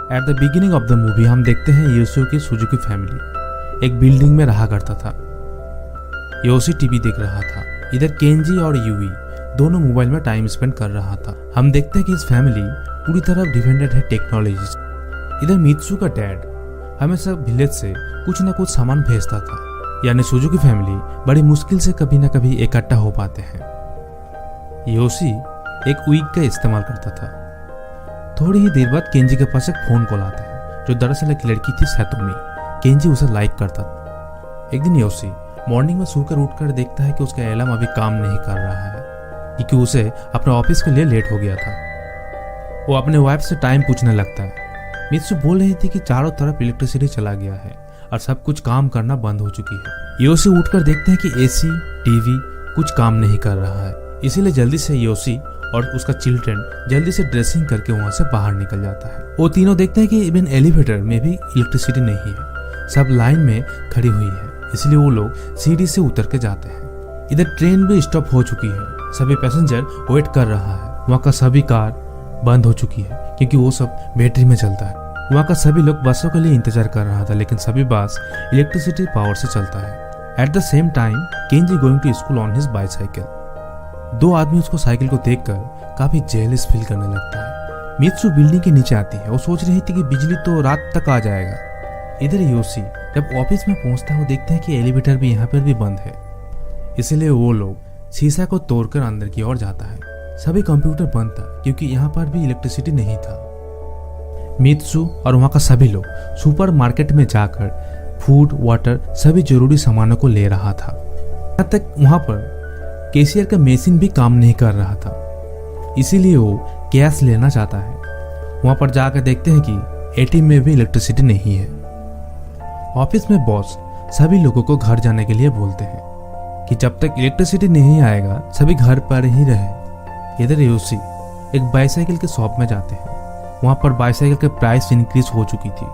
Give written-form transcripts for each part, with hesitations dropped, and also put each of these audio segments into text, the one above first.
At the beginning of the movie हम देखते हैं योशियो की सुजुकी फैमिली एक बिल्डिंग में रहा करता था। योशी टीवी देख रहा था। इधर केंजी और यूवी दोनों मोबाइल में टाइम स्पेंड कर रहा था। हम देखते हैं कि इस फैमिली पूरी तरह डिपेंडेंट है टेक्नोलॉजी से। इधर मित्सु का डैड हमेशा विलेज से कुछ न कुछ सामान भेजता था, यानी सुजुकी फैमिली बड़ी मुश्किल से कभी न कभी इकट्ठा हो पाते हैं। योशी एक वीक का इस्तेमाल करता था। थोड़ी ही देर बाद केंजी के पास एक फोन कॉल आता है, जो दरअसल एक लड़की थी सैतोमी। केंजी उसे लाइक करता था। एक दिन योशी मॉर्निंग में सोकर उठकर देखता है कि उसका अलार्म अभी काम नहीं कर रहा है, क्योंकि उसे अपने ऑफिस के लिए लेट हो गया था। वो अपने वाइफ से टाइम पूछने लगता है। मित्सु बोल रही थी कि चारों तरफ इलेक्ट्रिसिटी चला गया है और सब कुछ काम करना बंद हो चुकी है। योशी उठकर देखते हैं कि एसी, टीवी कुछ काम नहीं कर रहा है। इसीलिए जल्दी से योशी और उसका चिल्ड्रन जल्दी से ड्रेसिंग करके वहां से बाहर निकल जाता है। वो तीनों देखते हैं कि इवन एलिवेटर में भी इलेक्ट्रिसिटी नहीं है, सब लाइन में खड़ी हुई है। इसलिए वो लोग सीढ़ी से उतर के जाते हैं। इधर ट्रेन भी स्टॉप हो चुकी है, सभी पैसेंजर वेट कर रहा है। वहाँ का सभी कार बंद हो चुकी है, क्योंकि वो सब बैटरी में चलता है। वहाँ का सभी लोग बसों के लिए इंतजार कर रहा था, लेकिन सभी बस इलेक्ट्रिसिटी पावर से चलता है। At the same time Kenji going to school on his bicycle. दो आदमी उसको साइकिल को देखकर काफी जेलस फील करने लगता है। मित्सु बिल्डिंग के नीचे आती है। वो सोच रही थी कि बिजली तो रात तक आ जाएगा। इधर योशी जब ऑफिस में पहुंचता है, वो देखते हैं कि एलिवेटर भी यहाँ पर भी बंद है। इसलिए वो लोग शीशा को तोड़कर अंदर की ओर जाता है। सभी कंप्यूटर बंद था, क्योंकि यहाँ पर भी इलेक्ट्रिसिटी नहीं था। मित्सु और वहाँ का सभी लोग सुपर मार्केट में जाकर फूड, वाटर सभी जरूरी सामानों को ले रहा था। यहाँ तक वहाँ पर कैशियर का मशीन भी काम नहीं कर रहा था, इसीलिए वो कैश लेना चाहता है। वहां पर जाकर देखते हैं कि एटीएम में भी इलेक्ट्रिसिटी नहीं है। ऑफिस में बॉस सभी लोगों को घर जाने के लिए बोलते हैं कि जब तक इलेक्ट्रिसिटी नहीं आएगा सभी घर पर ही रहे। इधर योशी एक बाईसाइकिल के शॉप में जाते हैं। वहां पर बाईसाइकिल के प्राइस इंक्रीज हो चुकी थी,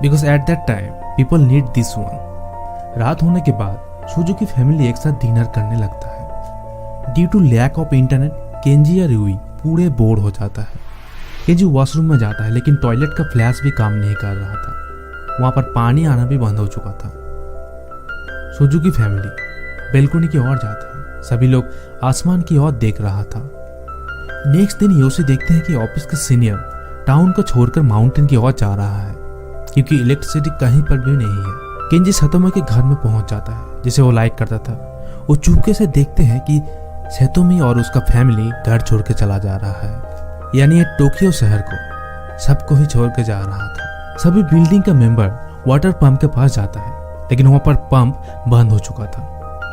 because at that time people need this one. रात होने के बाद सुजुकी फैमिली एक साथ डिनर करने लगता है। Due to lack of internet Kenji और यूवी पूरे बोर हो जाता है। केंजी वॉशरूम में जाता है, लेकिन टॉयलेट का फ्लैश भी काम नहीं कर रहा था। वहां पर पानी आना भी बंद हो चुका था। सुजुकी फैमिली बेलकोनी की ओर जाते हैं। सभी लोग आसमान की ओर देख रहा था। नेक्स्ट दिन योशी देखते हैं कि ऑफिस का सीनियर टाउन को छोड़कर माउंटेन की ओर जा रहा है, क्योंकि इलेक्ट्रिसिटी कहीं पर भी नहीं है। केंजी सतोमी के घर में पहुंच जाता है, जिसे वो लाइक करता था। वो चुपके से देखते हैं कि सैतोमी और उसका फैमिली घर छोड़ के चला जा रहा है, यानी ये टोक्यो शहर को सबको ही छोड़ के जा रहा था। सभी बिल्डिंग का मेंबर वाटर पंप के पास जाता है, लेकिन वहां पर पंप बंद हो चुका था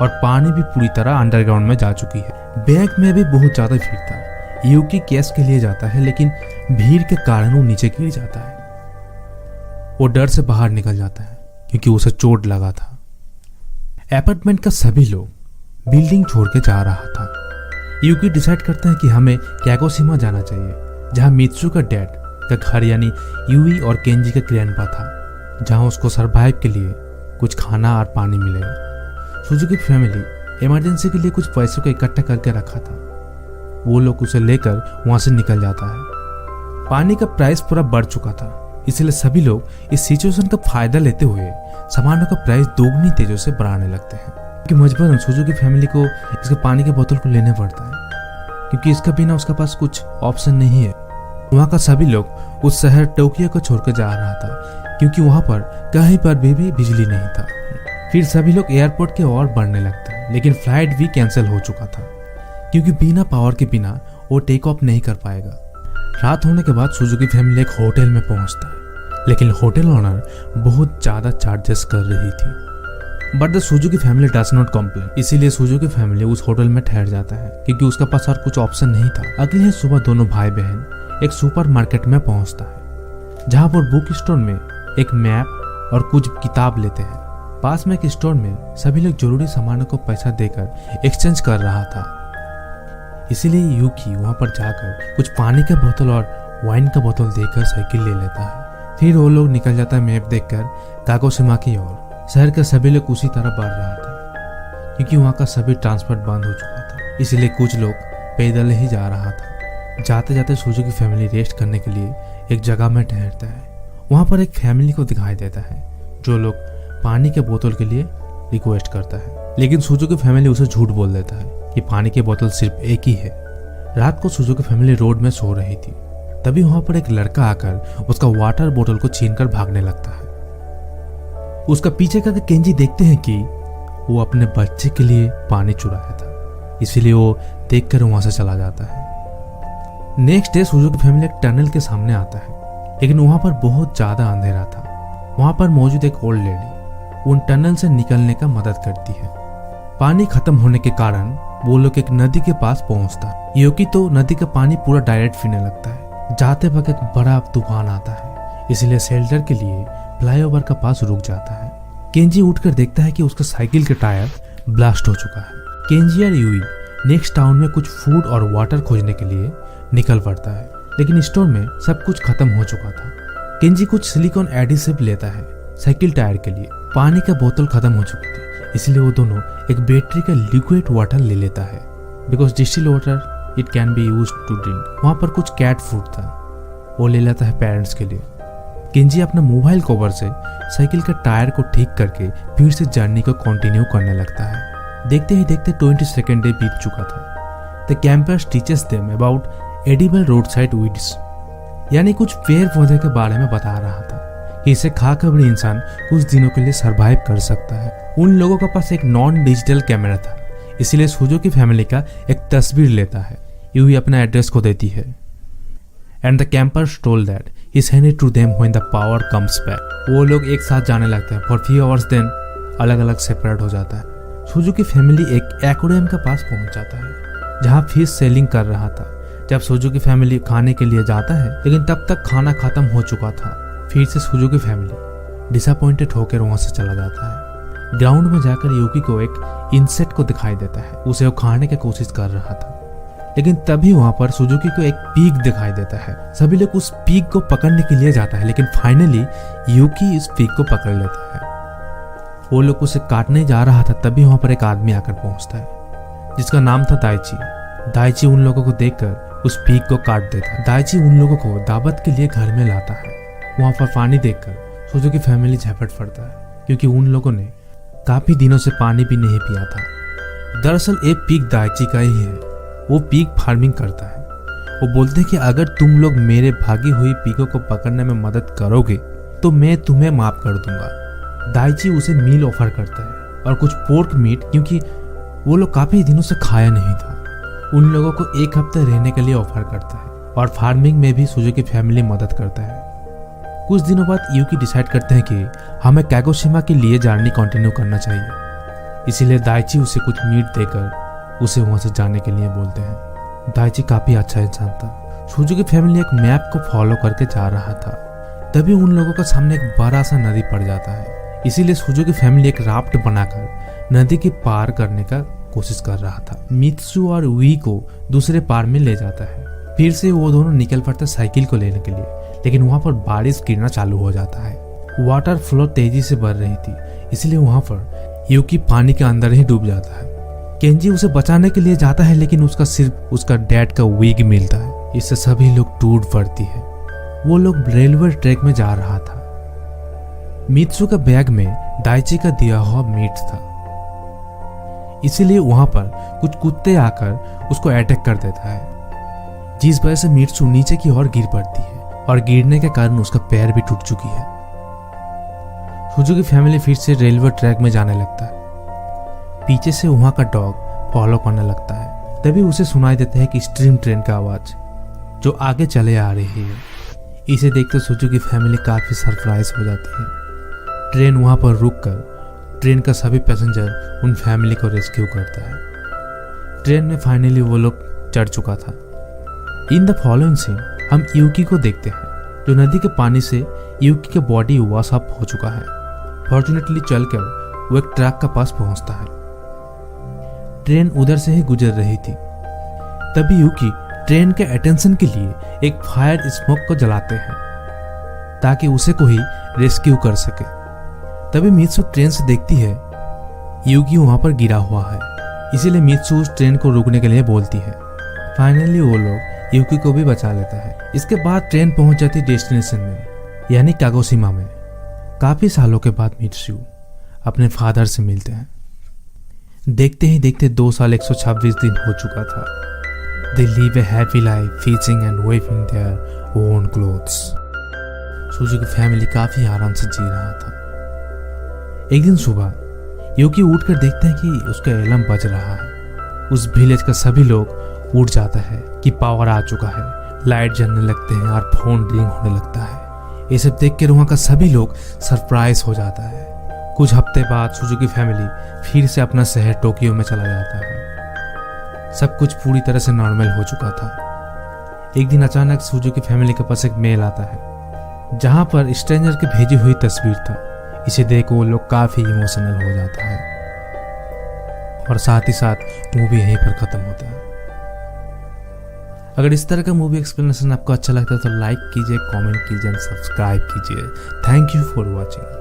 और पानी भी पूरी तरह अंडरग्राउंड में जा चुकी है। बैंक में भी बहुत ज्यादा भीड़ था। यूकी कैश के लिए जाता है, लेकिन भीड़ के कारण वो नीचे गिर जाता है। वो डर से बाहर निकल जाता है, क्योंकि उसे चोट लगा था। अपार्टमेंट का सभी लोग बिल्डिंग छोड़ के जा रहा था। यूकी डिसाइड करता है कि हमें कैगोशिमा जाना चाहिए, जहां मित्सु का डैड का घर यानी यूवी और केंजी का ग्रैंडपा था, जहां उसको सरवाइव के लिए कुछ खाना और पानी मिलेगा। सुजुकी फैमिली इमरजेंसी के लिए कुछ पैसों को इकट्ठा करके रखा था। वो लोग उसे लेकर वहां से निकल जाता है। पानी का प्राइस पूरा बढ़ चुका था, इसलिए सभी लोग इस सिचुएशन का फायदा लेते हुए सामानों का प्राइस दोगुनी तेजों से बढ़ाने लगते हैं। कि मजबूरन सुजुकी फैमिली को इसके पानी के बोतल को लेने पड़ता है, क्योंकि इसके बिना उसके पास कुछ ऑप्शन नहीं है। वहाँ का सभी लोग उस शहर टोक्यो को छोड़कर जा रहा था, क्योंकि वहाँ पर कहीं पर भी बिजली नहीं था। फिर सभी लोग एयरपोर्ट के ओर बढ़ने लगता है, लेकिन फ्लाइट भी कैंसिल हो चुका था, क्योंकि बिना पावर के बिना वो टेक ऑफ नहीं कर पाएगा। रात होने के बाद सुजुकी फैमिली एक होटल में पहुंचता है, लेकिन होटल ओनर बहुत ज्यादा चार्जेस कर रही थी। But the Suzuki family does not complain. इसीलिए सुजुकी फैमिली उस होटल में ठहर जाता है, क्योंकि उसके पास और कुछ ऑप्शन नहीं था। अगले ही सुबह दोनों भाई बहन एक सुपर मार्केट में पहुंचता है, जहां पर बुक स्टोर में एक मैप और कुछ किताब लेते हैं। पास में एक स्टोर में सभी लोग जरूरी सामानों को पैसा देकर एक्सचेंज कर रहा था। इसीलिए यूकी वहां पर जाकर कुछ पानी का बोतल और वाइन का बोतल देकर साइकिल ले लेता है। फिर वो लोग निकल जाता है मैप देखकर कागोशिमा की ओर। शहर के सभी लोग उसी तरह बढ़ रहा था, क्योंकि वहाँ का सभी ट्रांसपोर्ट बंद हो चुका था। इसलिए कुछ लोग पैदल ही जा रहा था। जाते जाते सुजुकी फैमिली रेस्ट करने के लिए एक जगह में ठहरता है। वहां पर एक फैमिली को दिखाई देता है जो लोग पानी के बोतल के लिए रिक्वेस्ट करता है, लेकिन सुजुकी फैमिली उसे झूठ बोल देता है कि पानी की बोतल सिर्फ एक ही है। रात को सुजुकी फैमिली रोड में सो रही थी। तभी वहां पर एक लड़का आकर उसका वाटर बोतल को छीनकर भागने लगता है। उसका पीछे करके केंजी देखते हैं कि वो अपने बच्चे के लिए पानी चुराया था, इसीलिए वो देखकर वहां से चला जाता है। नेक्स्ट डे सुजुकी फैमिली एक टनल के सामने आता है, लेकिन वहां पर बहुत ज्यादा अंधेरा था। वहां पर मौजूद एक ओल्ड लेडी उन टनल से निकलने का मदद करती है। पानी खत्म होने के कारण वो लोग एक नदी के पास पहुंचता है। यूकी तो नदी का पानी पूरा डायरेक्ट पीने लगता है। जाते वक्त एक बड़ा तूफान आता है, इसलिए शेल्टर के लिए फ्लाईओवर का पास रुक जाता है। केंजी उठकर देखता है कि उसका साइकिल का टायर ब्लास्ट हो चुका है। केंजी और यूई नेक्स्ट टाउन में कुछ फूड और वाटर खोजने के लिए निकल पड़ता है, लेकिन स्टोर में सब कुछ खत्म हो चुका था। केंजी कुछ सिलिकॉन एडिसिव लेता है साइकिल टायर के लिए। पानी का बोतल खत्म हो चुकी थी, इसलिए वो दोनों एक बैटरी का लिक्विड वाटर ले लेता है, because distil water it can be use to drink. वहां पर कुछ कैट फूड था, वो ले लेता है पेरेंट्स के लिए। केंजी अपना मोबाइल कवर से साइकिल का टायर को ठीक करके फिर से जर्नी को कंटिन्यू करने लगता है। देखते ही देखते 20 सेकेंड डे बीत चुका था। The campers teachers them about edible road side weeds, यानी कुछ पेड़ पौधे के बारे में बता रहा था कि इसे खाकर भी इंसान कुछ दिनों के लिए सरवाइव कर सकता है। उन लोगों के पास एक नॉन डिजिटल कैमरा था, इसलिए सुजुकी फैमिली का एक तस्वीर लेता है। यूई अपना एड्रेस को देती है। And the campers told that he send it to them when the power comes back. वो लोग एक साथ जाने लगते हैं। फॉर फ्यू आवर्स देन अलग अलग सेपरेट हो जाता है। सुजुकी फैमिली एक एक्वेरियम के पास पहुंच जाता है जहां फिश सेलिंग कर रहा था। जब सुजुकी फैमिली खाने के लिए जाता है, लेकिन तब तक खाना खत्म हो चुका था। फिर से सुजुकी फैमिली डिसअपॉइंटेड होकर वहां से चला जाता है। ग्राउंड में जाकर यूकी को एक इंसेक्ट को दिखाई देता है। उसे वो खाने की कोशिश कर रहा था, लेकिन तभी वहां पर सुजुकी को एक पीक दिखाई देता है। सभी लोग उस पीक को पकड़ने के लिए जाता है, लेकिन फाइनली यूकी इस पीक को पकड़ लेता है। वो लोग उसे काटने जा रहा था, तभी वहां पर एक आदमी आकर पहुंचता है जिसका नाम था दाइची। दाइची उन लोगों को देखकर उस पीक को काट देता है। दाइची उन लोगों को दावत के लिए घर में लाता है। वहां पर पानी देखकर सुजुकी फैमिली झपट पड़ता है, क्योंकि उन लोगों ने काफी दिनों से पानी भी नहीं पिया था। दरअसल एक पीक दाइची का ही है। वो पीक फार्मिंग करता है। वो बोलते हैं कि अगर तुम लोग मेरे भागी हुई पीकों को पकड़ने में मदद करोगे तो मैं तुम्हें माफ कर दूंगा। दाइची उसे मील ऑफर करता है और कुछ पोर्क मीट, क्योंकि वो लोग काफी दिनों से खाया नहीं था। उन लोगों को एक हफ्ते रहने के लिए ऑफर करता है और फार्मिंग में भी सुजुकी फैमिली मदद करता है। कुछ दिनों बाद यूकी डिसाइड करते हैं कि हमें कागोशिमा के लिए जर्नी कंटिन्यू करना चाहिए, इसीलिए दाइची उसे कुछ मीट देकर उसे वहां से जाने के लिए बोलते हैं। दाइची काफी अच्छा इंसान था। सुजुकी फैमिली एक मैप को फॉलो करके जा रहा था, तभी उन लोगों के सामने एक बड़ा सा नदी पड़ जाता है। इसीलिए सुजुकी फैमिली एक राफ्ट बनाकर नदी के पार करने का कोशिश कर रहा था। मित्सु और वी को दूसरे पार में ले जाता है। फिर से वो दोनों निकल पड़ते साइकिल को लेने के लिए, लेकिन वहां पर बारिश गिरना चालू हो जाता है। वाटर फ्लो तेजी से बढ़ रही थी, इसलिए वहां पर यूकी पानी के अंदर ही डूब जाता है। केंजी उसे बचाने के लिए जाता है, लेकिन उसका सिर्फ उसका डैड का विग मिलता है। इससे सभी लोग टूट पड़ती है। वो लोग रेलवे ट्रैक में जा रहा था। मित्सु का बैग में दाइची का दिया हुआ मीट था, इसीलिए वहां पर कुछ कुत्ते आकर उसको अटैक कर देता है, जिस वजह से मित्सु नीचे की ओर गिर पड़ती है और गिरने के कारण उसका पैर भी टूट चुकी है। सुजुकी फैमिली फिर से रेलवे ट्रैक में जाने लगता है। पीछे से वहां का डॉग फॉलो करने लगता है। तभी उसे सुनाई देता है कि स्ट्रीम ट्रेन का आवाज जो आगे चले आ रही है। इसे देखकर सुजुकी फैमिली काफी सरप्राइज हो जाती है। ट्रेन वहां पर रुककर ट्रेन का सभी पैसेंजर उन फैमिली को रेस्क्यू करता है। ट्रेन में फाइनली वो लोग चढ़ चुका था। इन द फॉलोइंग सीन हम यूकी को देखते हैं, जो नदी के पानी से यूकी का बॉडी वॉश अप हो चुका है। फॉर्चुनेटली चलकर वो एक ट्रक के पास पहुंचता है। ट्रेन उधर से ही गुजर रही थी। तभी यूकी ट्रेन के अटेंशन के लिए एक फायर स्मोक को जलाते हैं ताकि उसे कोई रेस्क्यू कर सके। तभी मित्सु ट्रेन से देखती है यूकी वहां पर गिरा हुआ है, इसीलिए मित्सु उस ट्रेन को रुकने के लिए बोलती है। फाइनली वो लोग यूकी को भी बचा लेता है। इसके बाद ट्रेन पहुंच जाती डेस्टिनेशन में, यानी कागोशिमा में। काफी सालों के बाद मित्सू अपने फादर से मिलते हैं। देखते ही देखते 2 साल 126 दिन हो चुका था। They live a happy life, fishing and weaving their own clothes. Suzuki family काफी आराम से जी रहा था। एक दिन सुबह यूकी उठकर देखते हैं कि उसका अलार्म बज रहा है। उस विलेज का सभी लोग उठ जाता है कि पावर आ चुका है, लाइट जलने लगते हैं और फोन रिंग होने लगता है। ये सब देख कर वहाँ का सभी लोग सरप्राइज हो जाता है। कुछ हफ्ते बाद सुजुकी फैमिली फिर से अपना शहर टोक्यो में चला जाता है। सब कुछ पूरी तरह से नॉर्मल हो चुका था। एक दिन अचानक सुजुकी फैमिली के पास एक मेल आता है, जहां पर स्ट्रेंजर की भेजी हुई तस्वीर था। इसे देख वो लोग काफी इमोशनल हो जाता है और साथ ही साथ मूवी यहीं पर खत्म होता है। अगर इस तरह का मूवी एक्सप्लेनेशन आपको अच्छा लगता है तो लाइक कीजिए, कमेंट कीजिए, सब्सक्राइब कीजिए। Thank you for watching.